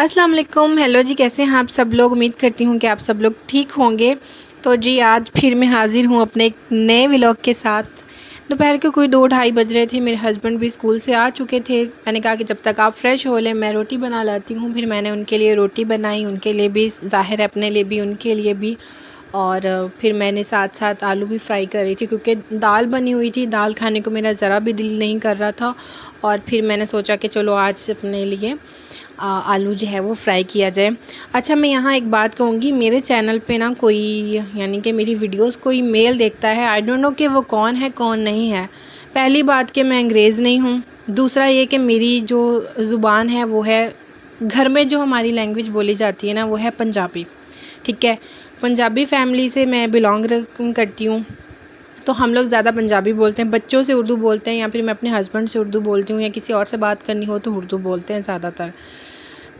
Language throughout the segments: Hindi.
अस्सलाम वालेकुम। हेलो जी, कैसे हैं आप सब लोग। उम्मीद करती हूँ कि आप सब लोग ठीक होंगे। तो जी आज फिर मैं हाज़िर हूँ अपने एक नए व्लॉग के साथ। दोपहर के कोई 2-2:30 बज रहे थे। मेरे हस्बैंड भी स्कूल से आ चुके थे। मैंने कहा कि जब तक आप फ्रेश हो लें मैं रोटी बना लाती हूँ। फिर मैंने उनके लिए रोटी बनाई, उनके लिए भी ज़ाहिर है, अपने लिए भी, उनके लिए भी। और फिर मैंने साथ साथ आलू भी फ्राई कर रही थी क्योंकि दाल बनी हुई थी। दाल खाने को मेरा ज़रा भी दिल नहीं कर रहा था। और फिर मैंने सोचा कि चलो आज अपने लिए आलू जो है वो फ्राई किया जाए। अच्छा, मैं यहाँ एक बात कहूँगी, मेरे चैनल पे ना कोई, यानी कि मेरी वीडियोस कोई मेल देखता है। आई डोंट नो कि वो कौन है कौन नहीं है। पहली बात कि मैं अंग्रेज़ नहीं हूँ। दूसरा ये कि मेरी जो ज़ुबान है वो है, घर में जो हमारी लैंग्वेज बोली जाती है ना वो है पंजाबी। ठीक है, पंजाबी फैमिली से मैं बिलोंग करती हूँ। तो हम लोग ज़्यादा पंजाबी बोलते हैं, बच्चों से उर्दू बोलते हैं, या फिर मैं अपने हस्बैंड से उर्दू बोलती हूँ, या किसी और से बात करनी हो तो उर्दू बोलते हैं ज़्यादातर।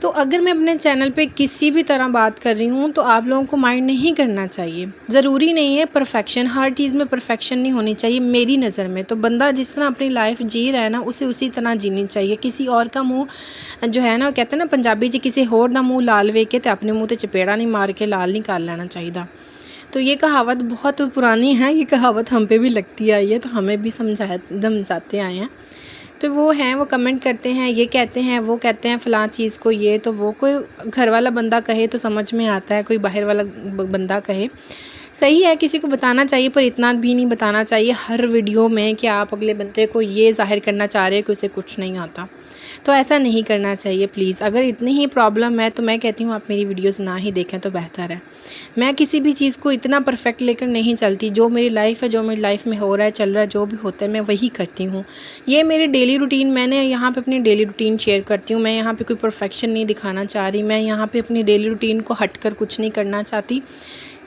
तो अगर मैं अपने चैनल पे किसी भी तरह बात कर रही हूँ तो आप लोगों को माइंड नहीं करना चाहिए। ज़रूरी नहीं है परफेक्शन, हर चीज़ में परफेक्शन नहीं होनी चाहिए मेरी नज़र में। तो बंदा जिस तरह अपनी लाइफ जी रहा है ना, उसे उसी तरह जीनी चाहिए। किसी और का मुँह जो है ना, कहते हैं ना पंजाबी जी, किसी होर दा मुँह लाल वेख के अपने मुँह ते चपेड़ा नहीं मार के लाल नहीं कर लेना चाहिए। तो ये कहावत बहुत पुरानी है, ये कहावत हम पे भी लगती आई है, तो हमें भी समझाते आए हैं। तो वो हैं, वो कमेंट करते हैं, ये कहते हैं, वो कहते हैं फ़लाँ चीज़ को, ये तो वो। कोई घर वाला बंदा कहे तो समझ में आता है, कोई बाहर वाला बंदा कहे। सही है, किसी को बताना चाहिए, पर इतना भी नहीं बताना चाहिए हर वीडियो में कि आप अगले बंदे को ये ज़ाहिर करना चाह रहे हो कि उसे कुछ नहीं आता। तो ऐसा नहीं करना चाहिए प्लीज़। अगर इतनी ही प्रॉब्लम है तो मैं कहती हूँ आप मेरी वीडियोज़ ना ही देखें तो बेहतर है। मैं किसी भी चीज़ को इतना परफेक्ट लेकर नहीं चलती। जो मेरी लाइफ़ है, जो मेरी लाइफ़ में हो रहा है, चल रहा है, जो भी होता है, मैं वही करती हूँ। ये मेरी डेली रूटीन, मैंने यहाँ पे अपनी डेली रूटीन शेयर करती हूँ। मैं यहाँ पे कोई परफेक्शन नहीं दिखाना चाह रही। मैं यहाँ पे अपनी डेली रूटीन को हटकर कुछ नहीं करना चाहती।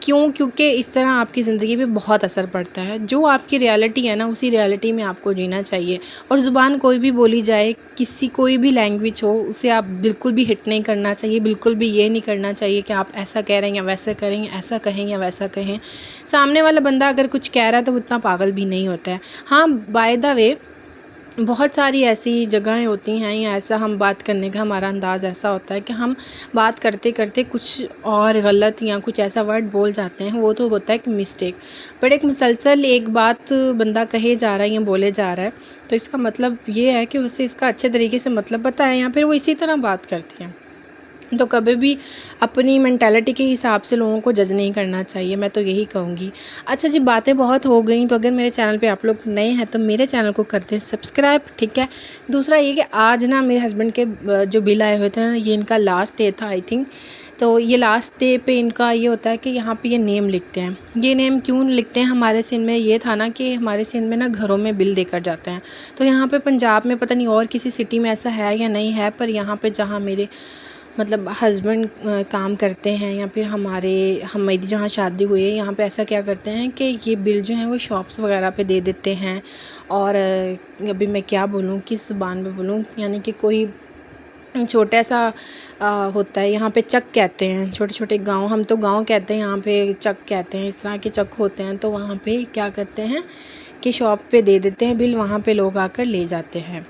क्यों? क्योंकि इस तरह आपकी ज़िंदगी पे बहुत असर पड़ता है। जो आपकी रियलिटी है ना, उसी रियलिटी में आपको जीना चाहिए। और ज़ुबान कोई भी बोली जाए, किसी कोई भी लैंग्वेज हो, उसे आप बिल्कुल भी हिट नहीं करना चाहिए। बिल्कुल भी ये नहीं करना चाहिए कि आप ऐसा कह रहे हैं या वैसा करें, ऐसा कहें या वैसा कहें। सामने वाला बंदा अगर कुछ कह रहा है तो वो इतना पागल भी नहीं होता है। हाँ, बाय द वे, बहुत सारी ऐसी जगहें होती हैं, या ऐसा हम बात करने का हमारा अंदाज़ ऐसा होता है कि हम बात करते करते कुछ और गलत या कुछ ऐसा वर्ड बोल जाते हैं, वो तो होता है कि मिस्टेक। बट एक मुसलसल एक बात बंदा कहे जा रहा है या बोले जा रहा है, तो इसका मतलब ये है कि उसे इसका अच्छे तरीके से मतलब पता है, या फिर वो इसी तरह बात करती हैं। तो कभी भी अपनी मेंटालिटी के हिसाब से लोगों को जज नहीं करना चाहिए, मैं तो यही कहूँगी। अच्छा जी, बातें बहुत हो गई, तो अगर मेरे चैनल पे आप लोग नए हैं तो मेरे चैनल को कर दें सब्सक्राइब, ठीक है। दूसरा ये कि आज ना मेरे हस्बैंड के जो बिल आए हुए थे ना, ये इनका लास्ट डे था आई थिंक। तो ये लास्ट डे पे इनका ये होता है कि यहाँ पे ये नेम लिखते हैं। ये नेम क्यों लिखते हैं? हमारे सिंध में ये था ना कि हमारे सिंध में ना घरों में बिल देकर जाते हैं। तो यहाँ पे पंजाब में पता नहीं और किसी सिटी में ऐसा है या नहीं है, पर यहाँ पे जहाँ मेरे मतलब हस्बैंड काम करते हैं, या फिर हमारी जहाँ शादी हुई है, यहाँ पे ऐसा क्या करते हैं कि ये बिल जो है वो शॉप्स वगैरह पे दे देते हैं। और अभी मैं क्या बोलूँ, किस ज़ुबान में बोलूँ, यानी कि कोई छोटा सा होता है, यहाँ पे चक कहते हैं। छोटे छोटे गांव, हम तो गांव कहते हैं, यहाँ पे चक कहते हैं। इस तरह के चक होते हैं। तो वहाँ पे क्या करते हैं कि शॉप पे दे देते हैं बिल, वहाँ पे लोग आकर ले जाते हैं।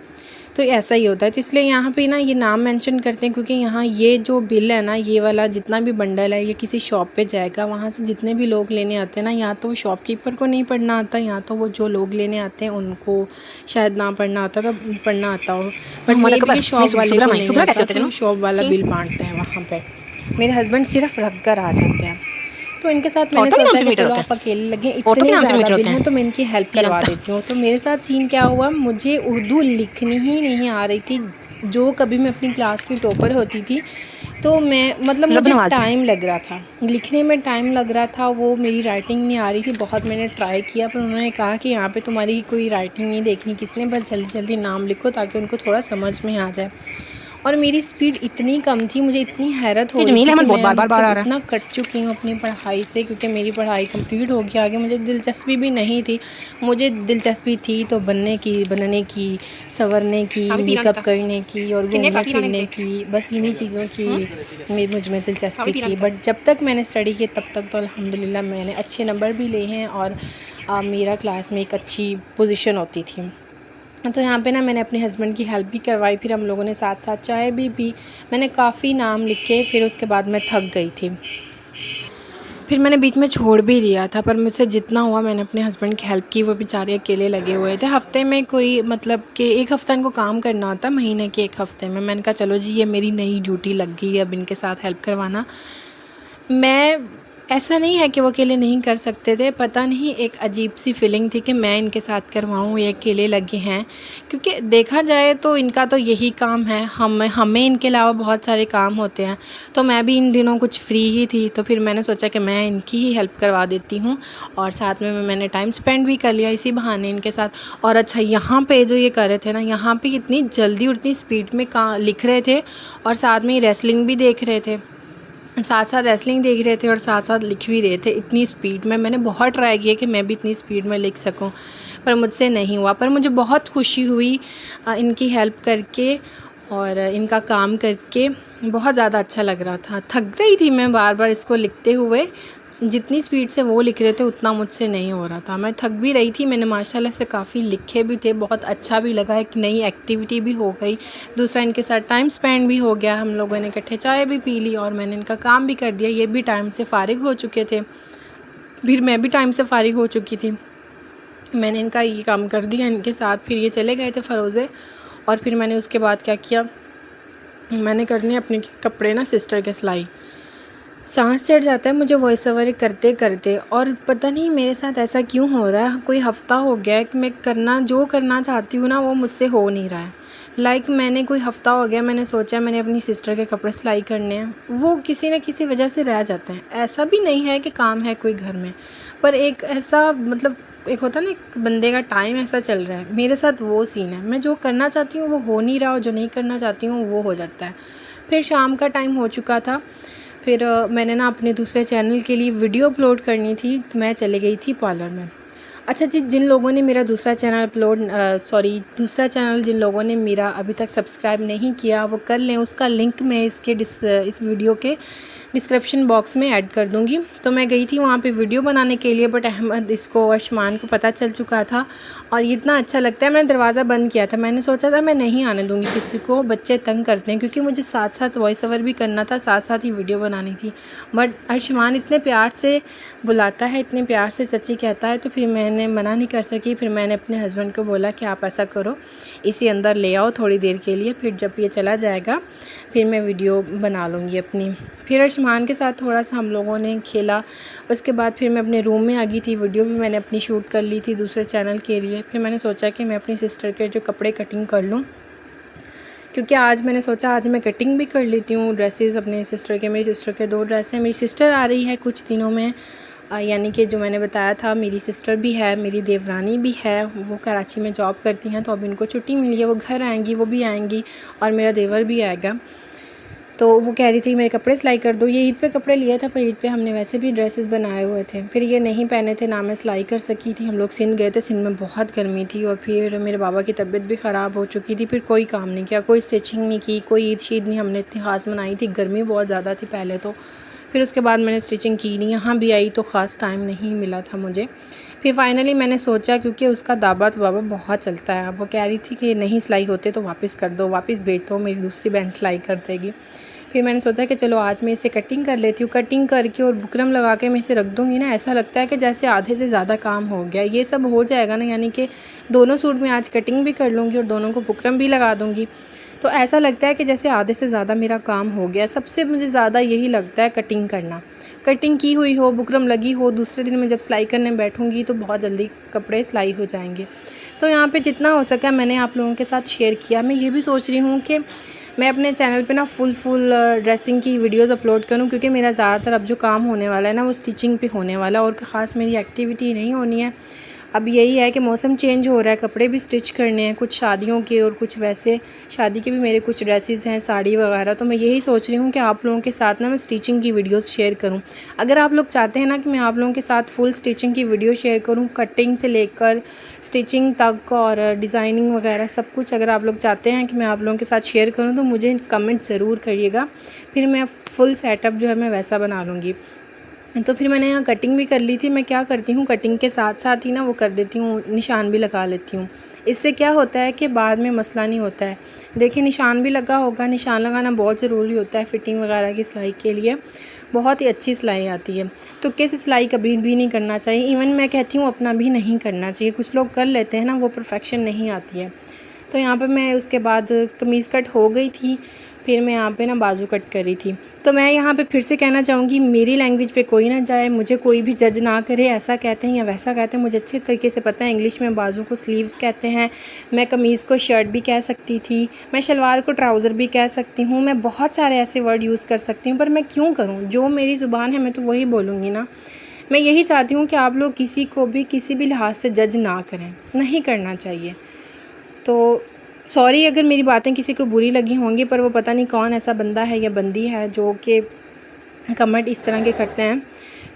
तो ऐसा ही होता है। तो इसलिए यहाँ पे ना ये नाम मेंशन करते हैं, क्योंकि यहाँ ये जो बिल है ना, ये वाला जितना भी बंडल है, ये किसी शॉप पे जाएगा। वहाँ से जितने भी लोग लेने आते हैं ना, या तो शॉपकीपर को नहीं पढ़ना आता, या तो वो जो लोग लेने आते हैं उनको शायद ना पढ़ना आता, तो पढ़ना आता हो, बट मे भी शॉप वाले को नहीं आता, तो शॉप वाला बिल बांटते हैं वहाँ पर। मेरे हस्बैंड सिर्फ रख कर आ जाते हैं। तो इनके साथ मैंने सोचा कि चलो आप अकेले लगे, इतने ज़्यादा बिल हैं तो मैं इनकी हेल्प करवा देती हूँ। तो मेरे साथ सीन क्या हुआ, मुझे उर्दू लिखनी ही नहीं आ रही थी। जो कभी मैं अपनी क्लास की टॉपर होती थी, तो मैं मतलब मुझे टाइम लग रहा था लिखने में, टाइम लग रहा था, वो मेरी राइटिंग नहीं आ रही थी। बहुत मैंने ट्राई किया, पर उन्होंने कहा कि यहाँ पे तुम्हारी कोई राइटिंग नहीं देखनी किसने, बस जल्दी जल्दी नाम लिखो ताकि उनको थोड़ा समझ में आ जाए। और मेरी स्पीड इतनी कम थी, मुझे इतनी हैरत हो रही थी कि मैं इतना कट चुकी हूँ अपनी पढ़ाई से, क्योंकि मेरी पढ़ाई कंप्लीट हो गई। आगे मुझे दिलचस्पी भी नहीं थी। मुझे दिलचस्पी थी तो बनने की, संवरने की, मेकअप करने की और घूमने फिरने की, बस इन्हीं चीज़ों की मुझ में दिलचस्पी थी। बट जब तक मैंने स्टडी की तब तक तो अल्हम्दुलिल्लाह मैंने अच्छे नंबर भी लिए हैं, और मेरा क्लास में एक अच्छी पोजीशन होती थी। तो यहाँ पे ना मैंने अपने हस्बैंड की हेल्प भी करवाई, फिर हम लोगों ने साथ साथ चाय भी पी। मैंने काफ़ी नाम लिखे, फिर उसके बाद मैं थक गई थी, फिर मैंने बीच में छोड़ भी दिया था। पर मुझसे जितना हुआ मैंने अपने हस्बैंड की हेल्प की। वो बेचारे अकेले लगे हुए थे। हफ़्ते में कोई मतलब कि 1 हफ़्ता इनको काम करना होता, महीने के 1 हफ़्ते में। मैंने कहा चलो जी, ये मेरी नई ड्यूटी लग गई है अब इनके साथ हेल्प करवाना। मैं ऐसा नहीं है कि वो अकेले नहीं कर सकते थे, पता नहीं एक अजीब-सी फ़ीलिंग थी कि मैं इनके साथ करवाऊँ, ये अकेले लगे हैं। क्योंकि देखा जाए तो इनका तो यही काम है, हमें इनके अलावा बहुत सारे काम होते हैं। तो मैं भी इन दिनों कुछ फ्री ही थी, तो फिर मैंने सोचा कि मैं इनकी ही हेल्प करवा देती हूँ, और साथ में मैंने टाइम स्पेंड भी कर लिया इसी बहाने इनके साथ। और अच्छा, यहाँ पे जो ये कर रहे थे ना, यहाँ पे इतनी जल्दी और इतनी स्पीड में का लिख रहे थे, और साथ में रेसलिंग भी देख रहे थे। साथ साथ रेसलिंग देख रहे थे और साथ साथ लिख भी रहे थे इतनी स्पीड में। मैंने बहुत ट्राई किया कि मैं भी इतनी स्पीड में लिख सकूं, पर मुझसे नहीं हुआ। पर मुझे बहुत खुशी हुई इनकी हेल्प करके और इनका काम करके। बहुत ज़्यादा अच्छा लग रहा था। थक गई थी मैं बार बार इसको लिखते हुए। जितनी स्पीड से वो लिख रहे थे उतना मुझसे नहीं हो रहा था। मैं थक भी रही थी। मैंने माशाल्लाह से काफ़ी लिखे भी थे। बहुत अच्छा भी लगा, एक नई एक्टिविटी भी हो गई। दूसरा, इनके साथ टाइम स्पेंड भी हो गया। हम लोगों ने इकट्ठे चाय भी पी ली और मैंने इनका काम भी कर दिया। ये भी टाइम से फ़ारिग हो चुके थे, फिर मैं भी टाइम से फ़ारिग हो चुकी थी। मैंने इनका ये काम कर दिया इनके साथ। फिर ये चले गए थे फ़रोज़े, और फिर मैंने उसके बाद क्या किया, मैंने करनी अपने कपड़े ना सिस्टर के सिलाई। सांस चढ़ जाता है मुझे वॉइस ओवर करते करते, और पता नहीं मेरे साथ ऐसा क्यों हो रहा है। कोई हफ़्ता हो गया है कि मैं जो करना चाहती हूँ ना, वो मुझसे हो नहीं रहा है। मैंने कोई हफ़्ता हो गया, मैंने सोचा मैंने अपनी सिस्टर के कपड़े सिलाई करने हैं, वो किसी न किसी वजह से रह जाते हैं। ऐसा भी नहीं है कि काम है कोई घर में, पर एक ऐसा मतलब एक होता है ना, एक बंदे का टाइम ऐसा चल रहा है। मेरे साथ वो सीन है, मैं जो करना चाहती हूँ वो हो नहीं रहा, और जो नहीं करना चाहती हूँ वो हो जाता है। फिर शाम का टाइम हो चुका था। फिर मैंने ना अपने दूसरे चैनल के लिए वीडियो अपलोड करनी थी, तो मैं चली गई थी पार्लर में। अच्छा जी, जिन लोगों ने मेरा दूसरा चैनल जिन लोगों ने मेरा अभी तक सब्सक्राइब नहीं किया, वो कर लें। उसका लिंक मैं इस वीडियो के डिस्क्रिप्शन बॉक्स में ऐड कर दूँगी। तो मैं गई थी वहाँ पे वीडियो बनाने के लिए, बट अर्शमान को पता चल चुका था, और ये इतना अच्छा लगता है, मैंने दरवाज़ा बंद किया था। मैंने सोचा था मैं नहीं आने दूँगी किसी को, बच्चे तंग करते हैं, क्योंकि मुझे साथ साथ वॉइस ओवर भी करना था, साथ साथ ही वीडियो बनानी थी। बट अर्शमान इतने प्यार से बुलाता है, इतने प्यार से चची कहता है, तो फिर मैंने मना नहीं कर सकी। फिर मैंने अपने हस्बैंड को बोला कि आप ऐसा करो, इसे अंदर ले आओ थोड़ी देर के लिए, फिर जब ये चला जाएगा फिर मैं वीडियो बना लूँगी अपनी। फिर अर्शमान के साथ थोड़ा सा हम लोगों ने खेला। उसके बाद फिर मैं अपने रूम में आ गई थी। वीडियो भी मैंने अपनी शूट कर ली थी दूसरे चैनल के लिए। फिर मैंने सोचा कि मैं अपनी सिस्टर के जो कपड़े कटिंग कर लूँ, क्योंकि आज मैंने सोचा आज मैं कटिंग भी कर लेती हूँ ड्रेसेस अपने सिस्टर के। मेरी सिस्टर के 2 ड्रेस हैं। मेरी सिस्टर आ रही है कुछ दिनों में, यानी कि जो मैंने बताया था, मेरी सिस्टर भी है, मेरी देवरानी भी है। वो कराची में जॉब करती हैं, तो अब इनको छुट्टी मिली है, वो घर आएंगी, वो भी आएंगी, और मेरा देवर भी आएगा। तो वो कह रही थी मेरे कपड़े सिलाई कर दो। ये ईद पे कपड़े लिए थे, पर ईद पे हमने वैसे भी ड्रेसेस बनाए हुए थे, फिर ये नहीं पहने थे, ना मैं सिलाई कर सकी थी। हम लोग सिंध गए थे, सिंध में बहुत गर्मी थी, और फिर मेरे बाबा की तबीयत भी ख़राब हो चुकी थी। फिर कोई काम नहीं किया, कोई स्टिचिंग नहीं की, कोई ईद शीद नहीं हमने इतनी ख़ास मनाई थी। गर्मी बहुत ज़्यादा थी पहले तो, फिर उसके बाद मैंने स्टिचिंग की नहीं। यहाँ भी आई तो ख़ास टाइम नहीं मिला था मुझे। फिर फाइनली मैंने सोचा, क्योंकि उसका दाबा तो बाबा बहुत चलता है, वो कह रही थी कि नहीं सिलाई होते तो वापस कर दो, वापस भेज दो, मेरी दूसरी बहन सिलाई कर देगी। फिर मैंने सोचा कि चलो आज मैं इसे कटिंग कर लेती हूँ। कटिंग करके और बुकरम लगा के मैं इसे रख दूँगी ना, ऐसा लगता है कि जैसे आधे से ज़्यादा काम हो गया। ये सब हो जाएगा ना, यानी कि दोनों सूट में आज कटिंग भी कर लूँगी और दोनों को बुकरम भी लगा दूँगी, तो ऐसा लगता है कि जैसे आधे से ज़्यादा मेरा काम हो गया। सबसे मुझे ज़्यादा यही लगता है कटिंग करना। कटिंग की हुई हो, बुकरम लगी हो, दूसरे दिन मैं जब सिलाई करने बैठूँगी तो बहुत जल्दी कपड़े सिलाई हो जाएंगे। तो यहाँ पे जितना हो सका मैंने आप लोगों के साथ शेयर किया। मैं ये भी सोच रही हूँ कि मैं अपने चैनल पे ना फुल ड्रेसिंग की वीडियोस अपलोड करूँ, क्योंकि मेरा ज़्यादातर अब जो काम होने वाला है ना, वो स्टिचिंग पे होने वाला है, और ख़ास मेरी एक्टिविटी नहीं होनी है। अब यही है कि मौसम चेंज हो रहा है, कपड़े भी स्टिच करने हैं, कुछ शादियों के और कुछ वैसे शादी के भी मेरे कुछ ड्रेसेस हैं, साड़ी वगैरह। तो मैं यही सोच रही हूँ कि आप लोगों के साथ ना मैं स्टिचिंग की वीडियोस शेयर करूँ। अगर आप लोग चाहते हैं ना कि मैं आप लोगों के साथ फुल स्टिचिंग की वीडियो शेयर करूँ, कटिंग से लेकर स्टिचिंग तक और डिज़ाइनिंग वगैरह सब कुछ, अगर आप लोग चाहते हैं कि मैं आप लोगों के साथ शेयर करूँ, तो मुझे कमेंट ज़रूर करिएगा। फिर मैं फुल सेटअप जो है मैं वैसा बना लूँगी। तो फिर मैंने यहाँ कटिंग भी कर ली थी। मैं क्या करती हूँ, कटिंग के साथ साथ ही ना वो कर देती हूँ, निशान भी लगा लेती हूँ। इससे क्या होता है कि बाद में मसला नहीं होता है। देखिए निशान भी लगा होगा, निशान लगाना बहुत ज़रूरी होता है फिटिंग वगैरह की सिलाई के लिए, बहुत ही अच्छी सिलाई आती है। तो कैसे सिलाई कभी भी नहीं करना चाहिए, इवन मैं कहती हूँ अपना भी नहीं करना चाहिए। कुछ लोग कर लेते हैं ना, वो परफेक्शन नहीं आती है। तो यहाँ पे मैं उसके बाद कमीज़ कट हो गई थी, फिर मैं यहाँ पे ना बाजू कट करी थी। तो मैं यहाँ पे फिर से कहना चाहूँगी, मेरी लैंग्वेज पे कोई ना जाए, मुझे कोई भी जज ना करे, ऐसा कहते हैं या वैसा कहते हैं, मुझे अच्छे तरीके से पता है इंग्लिश में बाजू को स्लीव्स कहते हैं। मैं कमीज़ को शर्ट भी कह सकती थी, मैं शलवार को ट्राउज़र भी कह सकती हूँ, मैं बहुत सारे ऐसे वर्ड यूज़ कर सकती हूँ, पर मैं क्यों करूँ, जो मेरी ज़ुबान है मैं तो वही बोलूँगी ना। मैं यही चाहती हूँ कि आप लोग किसी को भी किसी भी लिहाज से जज ना करें, नहीं करना चाहिए। तो सॉरी अगर मेरी बातें किसी को बुरी लगी होंगी, पर वो पता नहीं कौन ऐसा बंदा है या बंदी है जो कि कमेंट इस तरह के करते हैं।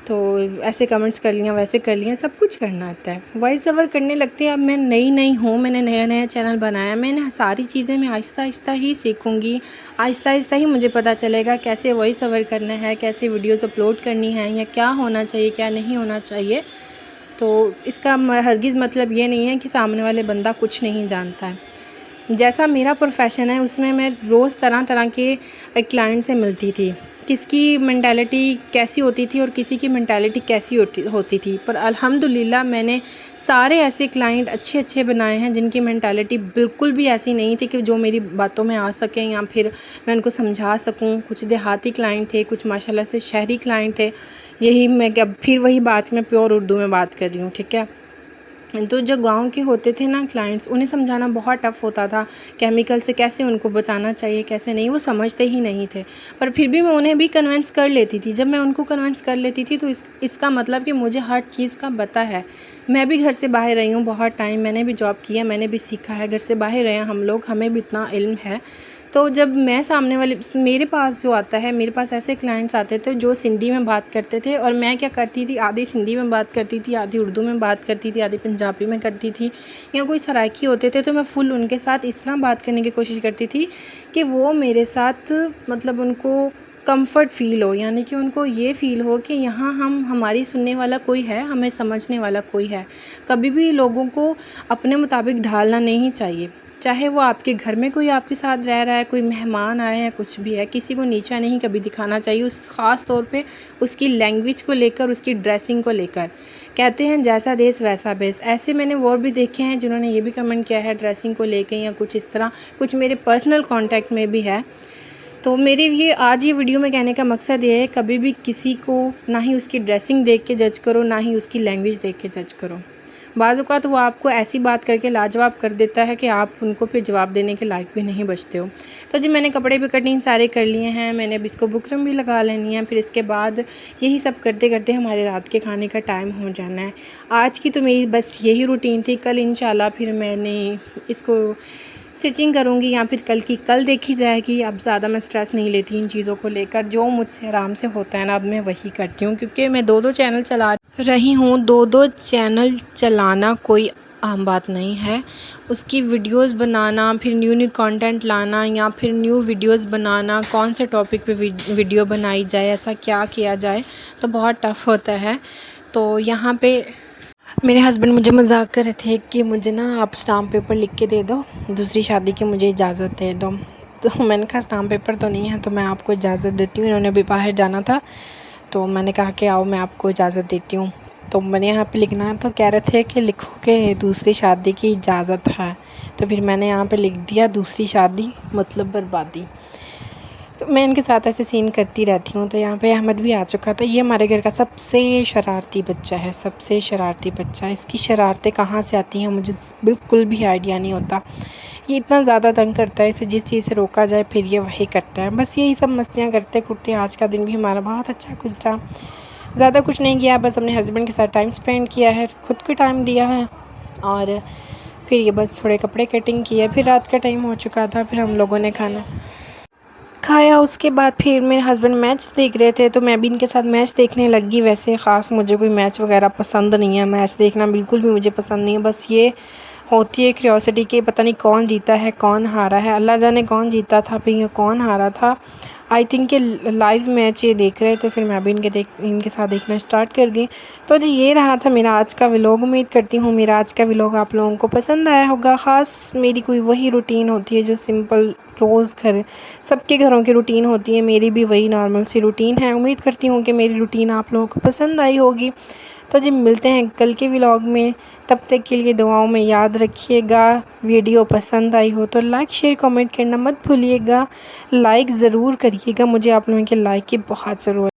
तो ऐसे कमेंट्स कर लिया, वैसे कर लिया, सब कुछ करना आता है, वॉइस ओवर करने लगती है। अब मैं नई हूँ, मैंने नया चैनल बनाया, मैंने सारी चीज़ें मैं आहिस्ता आहिस्ता ही सीखूँगी, आहिस्ता आहिस्ता ही मुझे पता चलेगा कैसे वॉइस ओवर करना है, कैसे वीडियोज़ अपलोड करनी है, या क्या होना चाहिए क्या नहीं होना चाहिए। तो इसका हरगिज़ मतलब ये नहीं है कि सामने वाले बंदा कुछ नहीं जानता है। जैसा मेरा प्रोफेशन है उसमें मैं रोज़ तरह तरह के क्लाइंट से मिलती थी, किसकी मेंटालिटी कैसी होती थी और किसी की मेंटालिटी कैसी होती थी, पर अल्हम्दुलिल्लाह मैंने सारे ऐसे क्लाइंट अच्छे बनाए हैं जिनकी मेंटालिटी बिल्कुल भी ऐसी नहीं थी कि जो मेरी बातों में आ सकें या फिर मैं उनको समझा सकूं। कुछ देहाती क्लाइंट थे, कुछ माशाल्लाह से शहरी क्लाइंट थे। यही मैं अब फिर वही बात मैं प्योर उर्दू में बात कर रही हूँ, ठीक है। तो जो गांव के होते थे ना क्लाइंट्स, उन्हें समझाना बहुत टफ़ होता था, केमिकल से कैसे उनको बचाना चाहिए कैसे नहीं, वो समझते ही नहीं थे। पर फिर भी मैं उन्हें भी कन्विंस कर लेती थी। जब मैं उनको कन्विंस कर लेती थी तो इसका मतलब कि मुझे हर चीज़ का पता है। मैं भी घर से बाहर रही हूँ बहुत टाइम, मैंने भी जॉब किया, मैंने भी सीखा है, घर से बाहर रहे हैं हम लोग, हमें भी इतना इल्म है। तो जब मैं सामने वाले मेरे पास जो आता है, मेरे पास ऐसे क्लाइंट्स आते थे जो सिंधी में बात करते थे, और मैं क्या करती थी, आधी सिंधी में बात करती थी, आधी उर्दू में बात करती थी, आधी पंजाबी में करती थी, या कोई सराइकी होते थे तो मैं फुल उनके साथ इस तरह बात करने की कोशिश करती थी कि वो मेरे साथ मतलब उनको कंफर्ट फ़ील हो, यानी कि उनको ये फ़ील हो कि यहाँ हमारी सुनने वाला कोई है, हमें समझने वाला कोई है। कभी भी लोगों को अपने मुताबिक ढालना नहीं चाहिए, चाहे वो आपके घर में कोई आपके साथ रह रहा है, कोई मेहमान आए हैं, कुछ भी है, किसी को नीचा नहीं कभी दिखाना चाहिए, उस ख़ास तौर पे उसकी लैंग्वेज को लेकर, उसकी ड्रेसिंग को लेकर। कहते हैं जैसा देश वैसा भेष, ऐसे मैंने और भी देखे हैं जिन्होंने ये भी कमेंट किया है ड्रेसिंग को लेकर या कुछ इस तरह, कुछ मेरे पर्सनल कॉन्टैक्ट में भी है। तो मेरे ये वीडियो में कहने का मकसद ये है, कभी भी किसी को ना ही उसकी ड्रेसिंग देख के जज करो, ना ही उसकी लैंग्वेज देख के जज करो। बाज़ औक़ात वो आपको ऐसी बात करके लाजवाब कर देता है कि आप उनको फिर जवाब देने के लायक भी नहीं बचते हो। तो जी मैंने कपड़े भी कटिंग सारे कर लिए हैं, मैंने अब इसको बुकरम भी लगा लेनी है, फिर इसके बाद यही सब करते करते हमारे रात के खाने का टाइम हो जाना है। आज की तो मेरी बस यही रूटीन थी। कल इंशाल्लाह फिर मैंने इसको स्टिचिंग करूँगी या फिर कल की कल देखी जाएगी। अब ज़्यादा मैं स्ट्रेस नहीं लेती इन चीज़ों को लेकर, जो मुझसे आराम से होता है ना अब मैं वही करती हूँ, क्योंकि मैं दो चैनल चला रही हूँ। दो चैनल चलाना कोई आम बात नहीं है। उसकी वीडियोस बनाना, फिर न्यू कंटेंट लाना या फिर न्यू वीडियोस बनाना, कौन से टॉपिक पे वीडियो बनाई जाए, ऐसा क्या किया जाए, तो बहुत टफ़ होता है। तो यहाँ पे मेरे हस्बैंड मुझे मजाक कर रहे थे कि मुझे ना आप स्टाम्प पेपर लिख के दे दो, दूसरी शादी की मुझे इजाज़त दे दो। तो मैंने कहा स्टाम्प पेपर तो नहीं है, तो मैं आपको इजाज़त देती हूँ। इन्होंने भी बाहर जाना था तो मैंने कहा कि आओ मैं आपको इजाज़त देती हूँ। तो मैंने यहाँ पे लिखना है, तो कह रहे थे कि लिखो कि दूसरी शादी की इजाज़त है, तो फिर मैंने यहाँ पे लिख दिया दूसरी शादी मतलब बर्बादी। तो मैं इनके साथ ऐसे सीन करती रहती हूँ। तो यहाँ पे अहमद भी आ चुका था। ये हमारे घर का सबसे शरारती बच्चा है, सबसे शरारती बच्चा। इसकी शरारतें कहाँ से आती हैं मुझे बिल्कुल भी आइडिया नहीं होता। ये इतना ज़्यादा तंग करता है, इसे जिस चीज़ से रोका जाए फिर ये वही करता है। बस यही सब मस्तियाँ करते करते आज का दिन भी हमारा बहुत अच्छा गुजरा। ज़्यादा कुछ नहीं किया, बस अपने हस्बैंड के साथ टाइम स्पेंड किया है, खुद को टाइम दिया है, और फिर ये बस थोड़े कपड़े कटिंग किए। फिर रात का टाइम हो चुका था, फिर हम लोगों ने खाना खाया। उसके बाद फिर मेरे हस्बैंड मैच देख रहे थे, तो मैं भी इनके साथ मैच देखने लगी। वैसे ख़ास मुझे कोई मैच वगैरह पसंद नहीं है, मैच देखना बिल्कुल भी मुझे पसंद नहीं है। बस ये होती है क्यूरियोसिटी कि पता नहीं कौन जीता है कौन हारा है। अल्लाह जाने कौन जीता था, फिर ये कौन हारा था, आई थिंक कि लाइव मैच ये देख रहे थे, फिर मैं भी इनके साथ देखना स्टार्ट कर गई। तो जी ये रहा था मेरा आज का व्लॉग। उम्मीद करती हूँ मेरा आज का व्लॉग आप लोगों को पसंद आया होगा। ख़ास मेरी कोई वही रूटीन होती है जो सिंपल रोज़ घर सबके घरों की रूटीन होती है, मेरी भी वही नॉर्मल सी रूटीन है। उम्मीद करती हूँ कि मेरी रूटीन आप लोगों को पसंद आई होगी। तो जी मिलते हैं कल के व्लॉग में, तब तक के लिए दुआओं में याद रखिएगा। वीडियो पसंद आई हो तो लाइक शेयर कमेंट करना मत भूलिएगा। लाइक ज़रूर करिएगा, मुझे आप लोगों के लाइक की बहुत ज़रूरत है।